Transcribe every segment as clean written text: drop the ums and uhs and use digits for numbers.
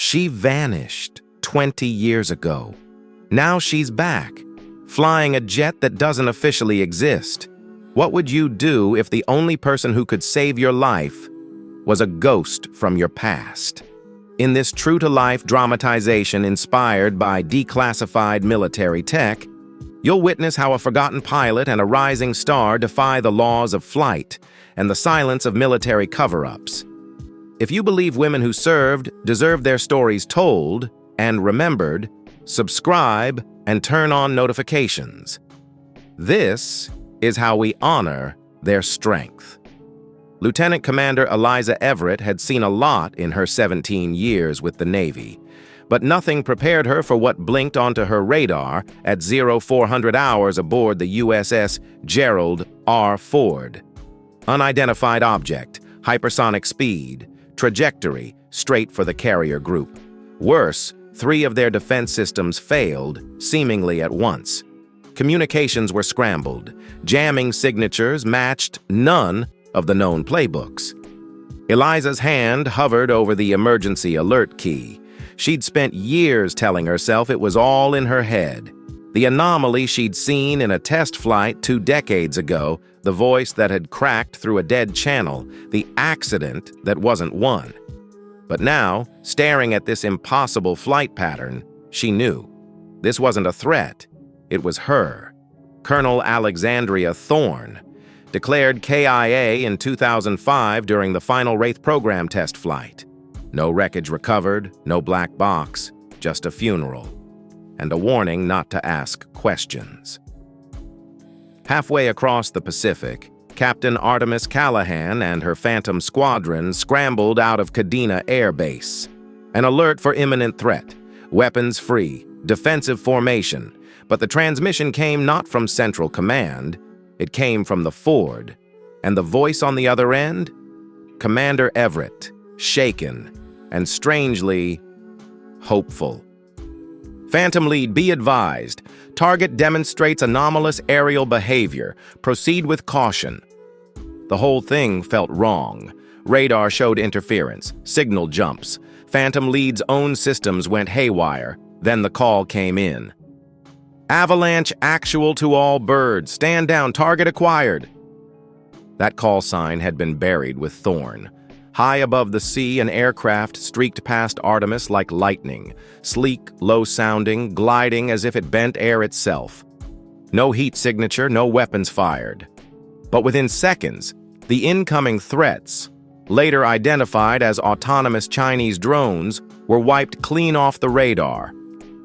She vanished 20 years ago. Now she's back, flying a jet that doesn't officially exist. What would you do if the only person who could save your life was a ghost from your past? In this true-to-life dramatization inspired by declassified military tech, you'll witness how a forgotten pilot and a rising star defy the laws of flight and the silence of military cover-ups. If you believe women who served deserve their stories told and remembered, subscribe and turn on notifications. This is how we honor their strength. Lieutenant Commander Eliza Everett had seen a lot in her 17 years with the Navy, but nothing prepared her for what blinked onto her radar at 0400 hours aboard the USS Gerald R. Ford. Unidentified object, hypersonic speed, trajectory straight for the carrier group. Worse, 3 of their defense systems failed, seemingly at once. Communications were scrambled. Jamming signatures matched none of the known playbooks. Eliza's hand hovered over the emergency alert key. She'd spent years telling herself it was all in her head. The anomaly she'd seen in a test flight 2 decades ago, the voice that had cracked through a dead channel, the accident that wasn't one. But now, staring at this impossible flight pattern, she knew. This wasn't a threat. It was her. Colonel Alexandria Thorne, declared KIA in 2005 during the final Wraith program test flight. No wreckage recovered, no black box, just a funeral, and a warning not to ask questions. Halfway across the Pacific, Captain Artemis Callahan and her Phantom Squadron scrambled out of Kadena Air Base. An alert for imminent threat, weapons free, defensive formation, but the transmission came not from Central Command, it came from the Ford. And the voice on the other end? Commander Everett, shaken and strangely hopeful. Phantom Lead, be advised. Target demonstrates anomalous aerial behavior. Proceed with caution. The whole thing felt wrong. Radar showed interference, signal jumps. Phantom Lead's own systems went haywire. Then the call came in. Avalanche actual to all birds. Stand down, target acquired. That call sign had been buried with Thorne. High above the sea, an aircraft streaked past Artemis like lightning, sleek, low-sounding, gliding as if it bent air itself. No heat signature, no weapons fired. But within seconds, the incoming threats, later identified as autonomous Chinese drones, were wiped clean off the radar.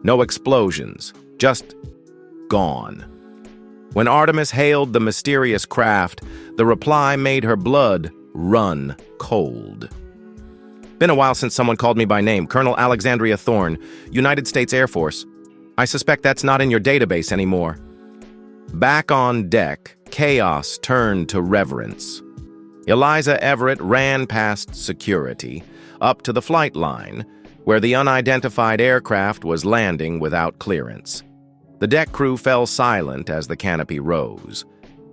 No explosions, just gone. When Artemis hailed the mysterious craft, the reply made her blood run cold. Been a while since someone called me by name. Colonel Alexandria Thorne, United States Air Force. I suspect that's not in your database anymore. Back on deck, chaos turned to reverence. Eliza Everett ran past security, up to the flight line, where the unidentified aircraft was landing without clearance. The deck crew fell silent as the canopy rose,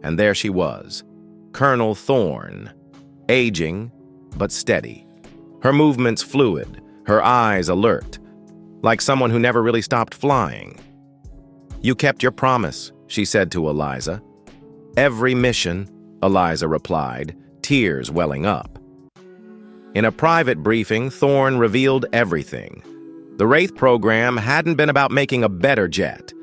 and there she was, Colonel Thorne, aging but steady. Her movements fluid, her eyes alert, like someone who never really stopped flying. "You kept your promise," she said to Eliza. "Every mission," Eliza replied, tears welling up. In a private briefing, Thorne revealed everything. The Wraith program hadn't been about making a better jet.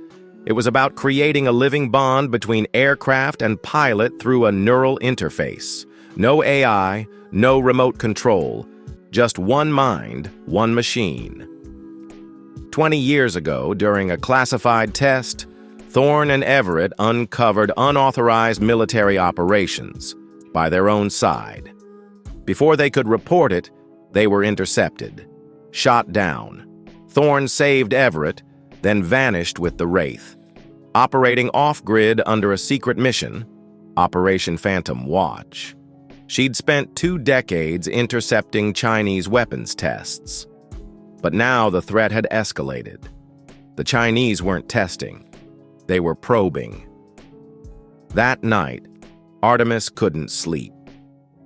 It was about creating a living bond between aircraft and pilot through a neural interface. No AI, no remote control, just one mind, one machine. 20 years ago, during a classified test, Thorne and Everett uncovered unauthorized military operations by their own side. Before they could report it, they were intercepted, shot down. Thorne saved Everett, then vanished with the Wraith, operating off-grid under a secret mission, Operation Phantom Watch. She'd spent 2 decades intercepting Chinese weapons tests. But now the threat had escalated. The Chinese weren't testing. They were probing. That night, Artemis couldn't sleep.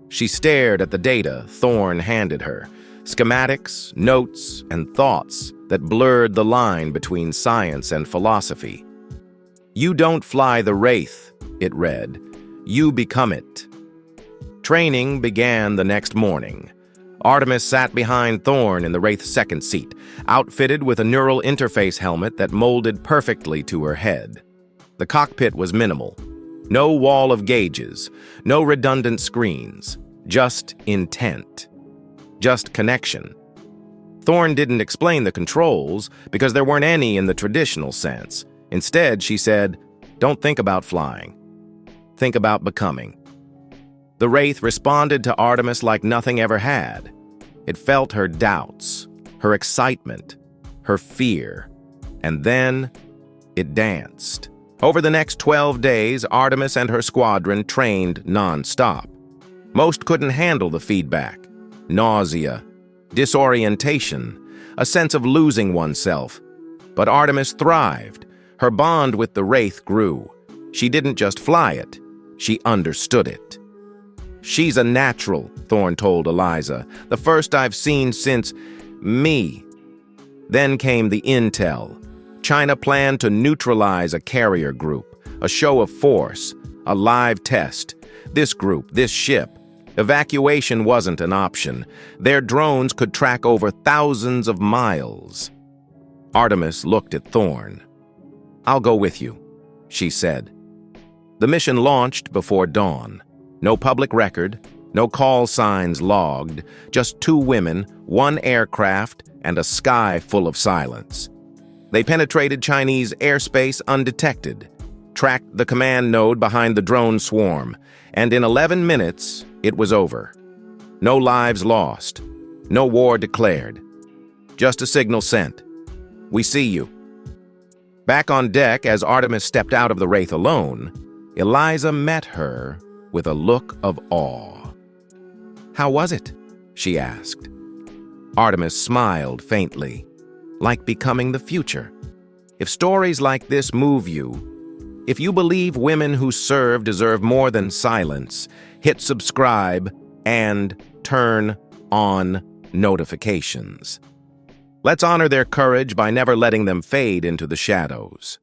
She stared at the data Thorne handed her, schematics, notes, and thoughts that blurred the line between science and philosophy. "You don't fly the Wraith," it read. "You become it." Training began the next morning. Artemis sat behind Thorne in the Wraith's second seat, outfitted with a neural interface helmet that molded perfectly to her head. The cockpit was minimal. No wall of gauges, no redundant screens, just intent. Just connection. Thorne didn't explain the controls because there weren't any in the traditional sense. Instead, she said, "Don't think about flying. Think about becoming." The Wraith responded to Artemis like nothing ever had. It felt her doubts, her excitement, her fear, and then it danced. Over the next 12 days, Artemis and her squadron trained non-stop. Most couldn't handle the feedback. Nausea, disorientation, a sense of losing oneself. But Artemis thrived. Her bond with the Wraith grew. She didn't just fly it, she understood it. "She's a natural," Thorne told Eliza. "The first I've seen since me." Then came the intel. China planned to neutralize a carrier group, a show of force, a live test. This group, this ship. Evacuation wasn't an option. Their drones could track over thousands of miles. Artemis looked at Thorne. "I'll go with you," she said. The mission launched before dawn. No public record, no call signs logged, just two women, one aircraft, and a sky full of silence. They penetrated Chinese airspace undetected, tracked the command node behind the drone swarm, and in 11 minutes, it was over. No lives lost, no war declared. Just a signal sent. "We see you." Back on deck, as Artemis stepped out of the Wraith alone, Eliza met her with a look of awe. "How was it?" she asked. Artemis smiled faintly, like becoming the future. If stories like this move you, if you believe women who serve deserve more than silence, hit subscribe and turn on notifications. Let's honor their courage by never letting them fade into the shadows.